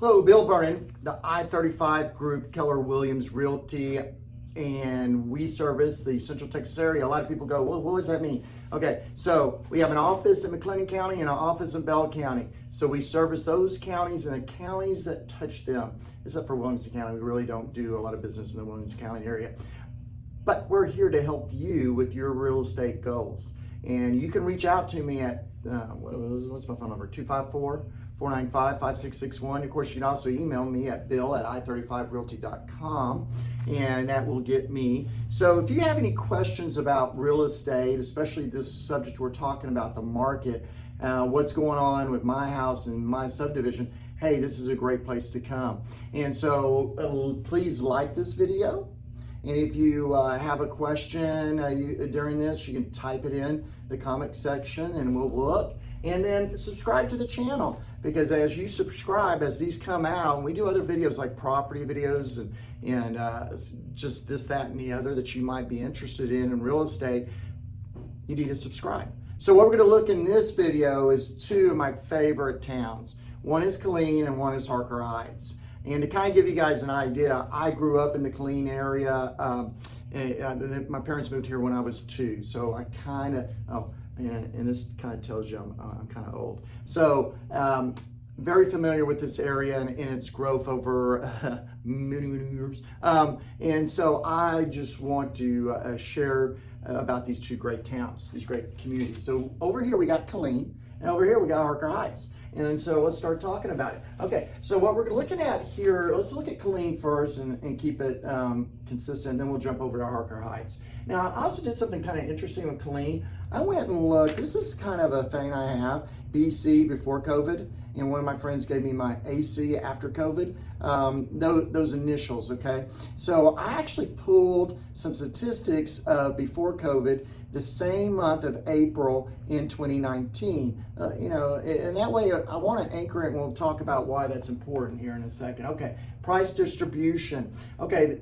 Hello, Bill Vernon, the I-35 Group, Keller Williams Realty, and we service the Central Texas area. A lot of people go, well, what does that mean? Okay, so we have an office in McLennan County and an office in Bell County. So we service those counties and the counties that touch them, except for Williamson County. We really don't do a lot of business in the Williamson County area. But we're here to help you with your real estate goals. And you can reach out to me at, what's my phone number? 254-495-5661. Of course, you can also email me at bill@i35realty.com, and that will get me. So if you have any questions about real estate, especially this subject we're talking about, the market, what's going on with my house and my subdivision, hey, this is a great place to come. And so please like this video. And if you have a question during this, you can type it in the comment section and we'll look. And then subscribe to the channel, because as you subscribe, as these come out, and we do other videos like property videos and just this, that, and the other that you might be interested in real estate, you need to subscribe. So what we're going to look in this video is two of my favorite towns. One is Killeen and one is Harker Heights. And to kind of give you guys an idea, I grew up in the Killeen area. My parents moved here when I was 2, so I kind of, and this kind of tells you I'm kind of old. So very familiar with this area and its growth over many years. And so I just want to share about these two great towns, these great communities. So over here we got Killeen, and over here we got Harker Heights. And so let's start talking about it. Okay, so what we're looking at here, let's look at Killeen first and keep it consistent, then we'll jump over to Harker Heights. Now, I also did something kind of interesting with Killeen. I went and looked, this is kind of a thing I have, BC before COVID, and one of my friends gave me my AC after COVID, those initials, okay? So I actually pulled some statistics before COVID, the same month of April in 2019. And that way I want to anchor it, and we'll talk about why that's important here in a second. Okay, price distribution. Okay,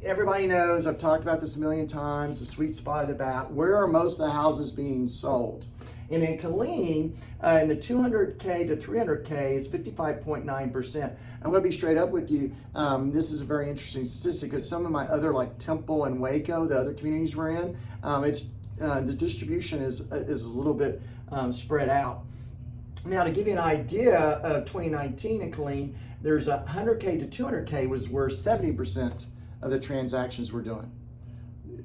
everybody knows, I've talked about this a million times, the sweet spot of the bat. Where are most of the houses being sold? And in Killeen, in the 200K to 300K is 55.9%. I'm going to be straight up with you. This is a very interesting statistic, because some of my other, like Temple and Waco, the other communities we're in, the distribution is a little bit spread out. Now, to give you an idea of 2019 in Killeen, there's 100K to 200K was where 70% of the transactions were doing.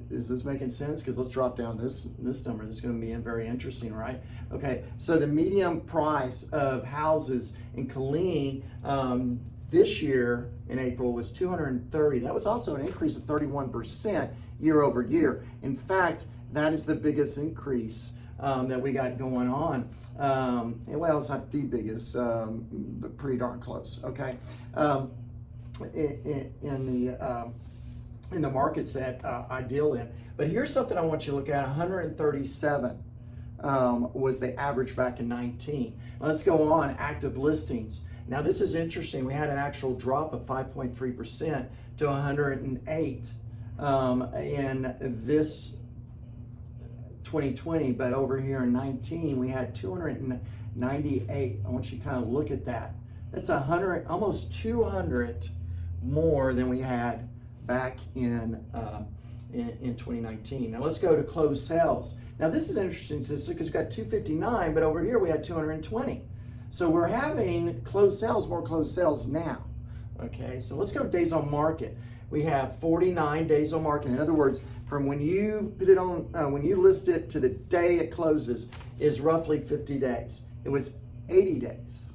Is this making sense? Because let's drop down this number. This is going to be very interesting, right? Okay, so the median price of houses in Killeen this year in April was $230. That was also an increase of 31% year over year. In fact, that is the biggest increase that we got going on. Well, it's not the biggest, but pretty darn close. Okay, in the markets that I deal in. But here's something I want you to look at. 137 was the average back in 19. Let's go on, active listings. Now this is interesting. We had an actual drop of 5.3% to 108 in this 2020, but over here in 19 we had 298. I want you to kind of look at that. That's 100, almost 200 more than we had back in 2019. Now let's go to closed sales. Now this is an interesting statistic, because we've got 259, but over here we had 220. So we're having closed sales, more closed sales now. Okay, so let's go to days on market. We have 49 days on market. In other words, from when you put it on, when you list it to the day it closes is roughly 50 days. It was 80 days,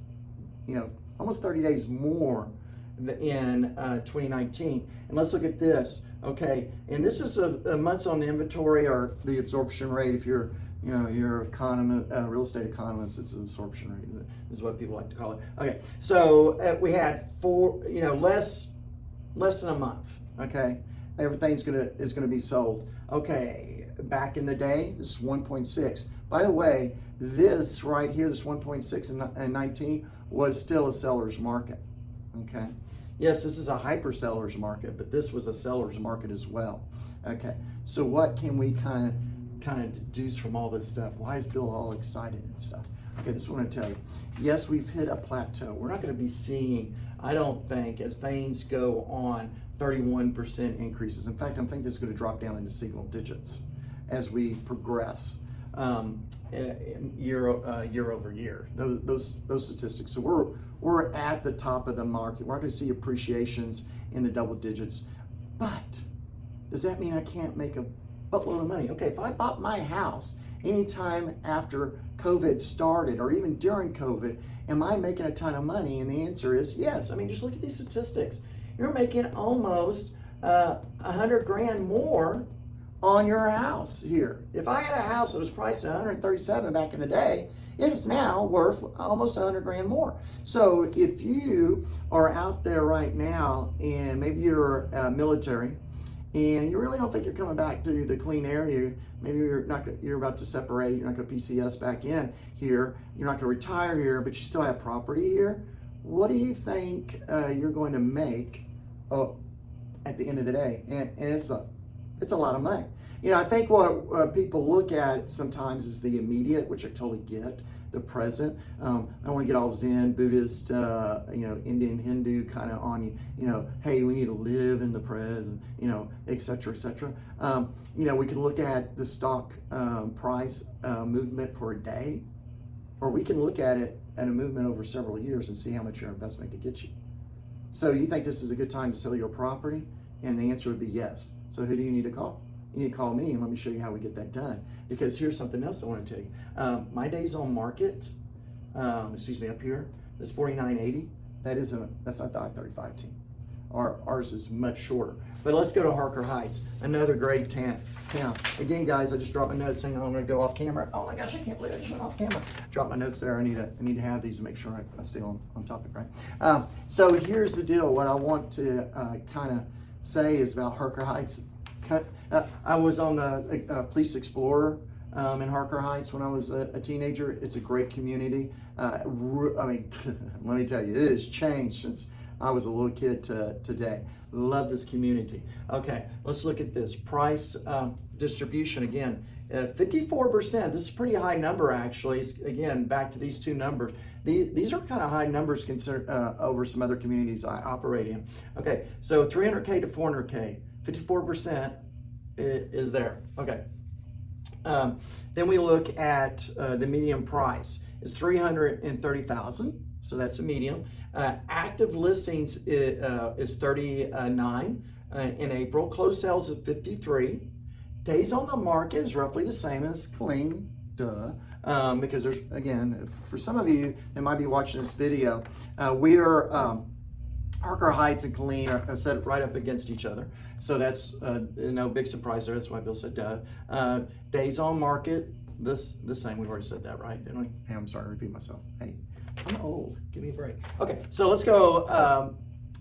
almost 30 days more in 2019. And let's look at this. Okay, and this is a months on inventory, or the absorption rate. If you're you're real estate economist, it's an absorption rate is what people like to call it. Okay, so we had less than a month. Okay, everything's gonna be sold. Okay, back in the day, this is 1.6. By the way, this right here, this 1.6 and 19 was still a seller's market. Okay. Yes, this is a hyper seller's market, but this was a seller's market as well. Okay, so what can we kind of deduce from all this stuff? Why is Bill all excited and stuff? Okay, this is what I'm going to tell you. Yes, we've hit a plateau. We're not going to be seeing I don't think as things go on, 31% increases. In fact, I think this is going to drop down into single digits as we progress year over year. Those statistics. So we're at the top of the market. We're not going to see appreciations in the double digits, but does that mean I can't make a buttload of money? Okay, if I bought my house anytime after COVID started or even during COVID, am I making a ton of money? And the answer is yes. I mean, just look at these statistics. You're making almost 100 grand more on your house here. If I had a house that was priced at 137 back in the day, it is now worth almost 100 grand more. So if you are out there right now and maybe you're military and you really don't think you're coming back to the clean area, maybe you're about to separate, you're not going to PCS back in here, you're not going to retire here, but you still have property here, what do you think you're going to make at the end of the day? And it's a lot of money. You know, I think what people look at sometimes is the immediate, which I totally get, the present. I don't want to get all Zen, Buddhist, Indian, Hindu kind of on you, hey, we need to live in the present, et cetera, et cetera. We can look at the stock price movement for a day, or we can look at it at a movement over several years and see how much your investment could get you. So you think this is a good time to sell your property? And the answer would be yes. So who do you need to call? You need to call me and let me show you how we get that done. Because here's something else I want to tell you. My days on market, up here, is 49.80. That's not the I-35 team. Ours is much shorter. But let's go to Harker Heights, another great town. Again, guys, I just dropped my notes saying I'm going to go off camera. Oh my gosh, I can't believe I just went off camera. Drop my notes there. I need to have these to make sure I stay on topic, right? So here's the deal. What I want to kind of say is about Harker Heights. I was on the Police Explorer in Harker Heights when I was a teenager. It's a great community. I mean, let me tell you, it has changed since I was a little kid to today. Love this community. Okay, let's look at this. Price distribution again. 54%. This is a pretty high number, actually. Again, back to these two numbers. These are kind of high numbers considered over some other communities I operate in. Okay, so 300K to 400K, 54% is there. Okay. Then we look at the median price is 330,000. So that's a medium. Active listings is 39 in April. Closed sales is 53. Days on the market is roughly the same as Killeen, because there's, again, for some of you that might be watching this video, we are, Harker Heights and Killeen are set right up against each other. So that's no big surprise there. That's why Bill said duh. Days on market, the same. We've already said that, right? Didn't we? Hey, I'm sorry to repeat myself. Hey, I'm old. Give me a break. Okay, so let's go.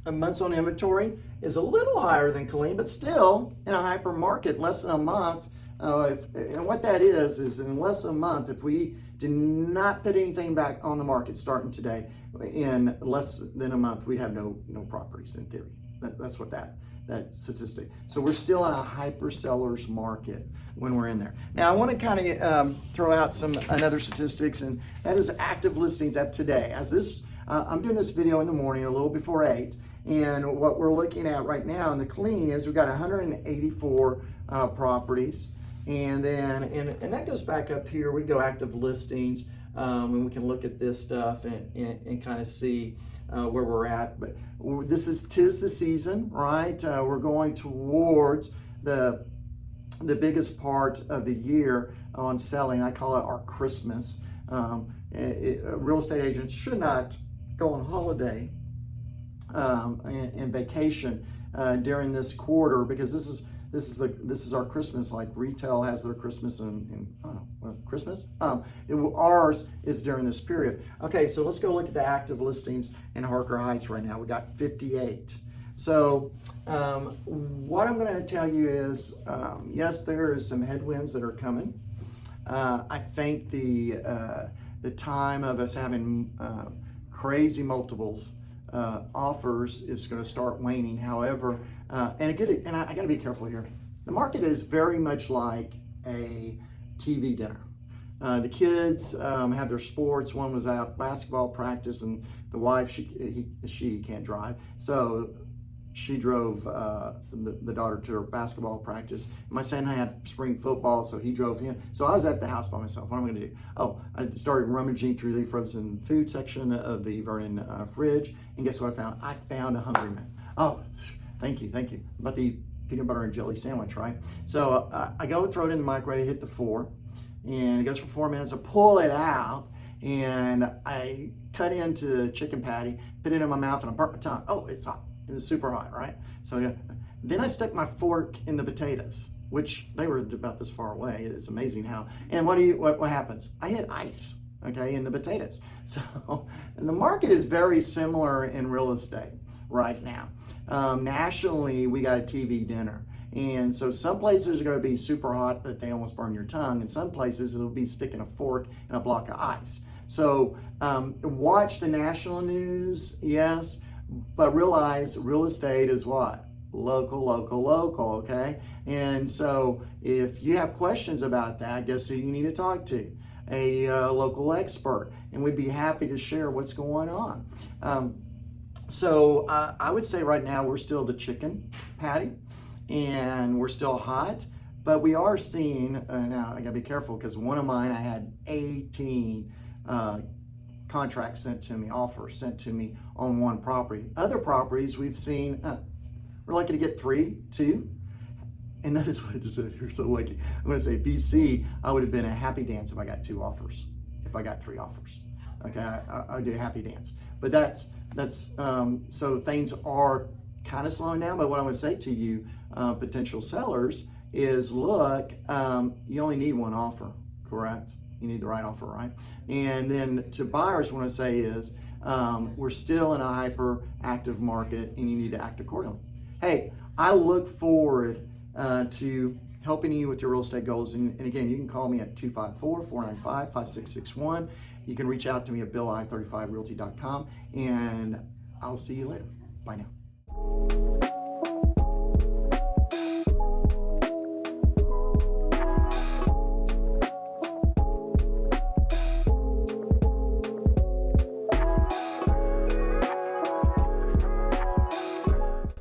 Months on inventory is a little higher than Killeen, but still in a hyper market, less than a month. And what that is in less than a month, if we do not put anything back on the market starting today, in less than a month, we'd have no properties in theory. That's what that statistic. So we're still in a hyper seller's market when we're in there. Now I want to kind of throw out another statistics, and that is active listings at today. As this, I'm doing this video in the morning, a little before 8, and what we're looking at right now in the Killeen is we've got 184 properties, and then and that goes back up here. We go active listings, and we can look at this stuff and kind of see where we're at. But tis the season, right? We're going towards the biggest part of the year on selling. I call it our Christmas. Real estate agents should not go on holiday and vacation during this quarter, because this is our Christmas. Like retail has their Christmas in Christmas. Ours is during this period. Okay, so let's go look at the active listings in Harker Heights right now. We got 58. So what I'm going to tell you is, yes, there is some headwinds that are coming. I think the time of us having crazy multiples offers is going to start waning. However, and I got to be careful here. The market is very much like a TV dinner. The kids have their sports. One was out basketball practice, and the wife, she can't drive, so she drove the daughter to her basketball practice. My son had spring football, so he drove him. So I was at the house by myself. What am I going to do? Oh, I started rummaging through the frozen food section of the Vernon fridge, and guess what I found? I found a Hungry Man. Oh, thank you. About the peanut butter and jelly sandwich, right? So I go throw it in the microwave, hit the 4, and it goes for 4 minutes. I pull it out, and I cut into the chicken patty, put it in my mouth, and I burnt my tongue. Oh, it's hot. It was super hot, right? So then I stuck my fork in the potatoes, which they were about this far away. It's amazing how. And what happens? I hit ice, okay, in the potatoes. So, and the market is very similar in real estate right now. Nationally, we got a TV dinner. And so some places are going to be super hot that they almost burn your tongue, and some places it'll be sticking a fork in a block of ice. So watch the national news, yes, but realize real estate is what? Local, okay? And so if you have questions about that, guess who you need to talk to? A local expert, and we'd be happy to share what's going on. So I would say right now we're still the chicken patty, and we're still hot, but we are seeing, now I gotta be careful because one of mine, I had 18 contracts sent to me, offers sent to me on one property. Other properties we've seen, we're lucky to get 3, 2. And notice what I just said here, so lucky. I'm gonna say PC, I would have been a happy dance if I got 2 offers, if I got 3 offers. Okay, I'd do a happy dance. But that's so things are kind of slowing down, but what I would say to you, potential sellers, is look, you only need 1 offer, correct? You need the right offer, right? And then to buyers, what I say is, we're still in a hyper active market, and you need to act accordingly. Hey, I look forward to helping you with your real estate goals. And again, you can call me at 254-495-5661. You can reach out to me at billi35realty.com, and I'll see you later. Bye now.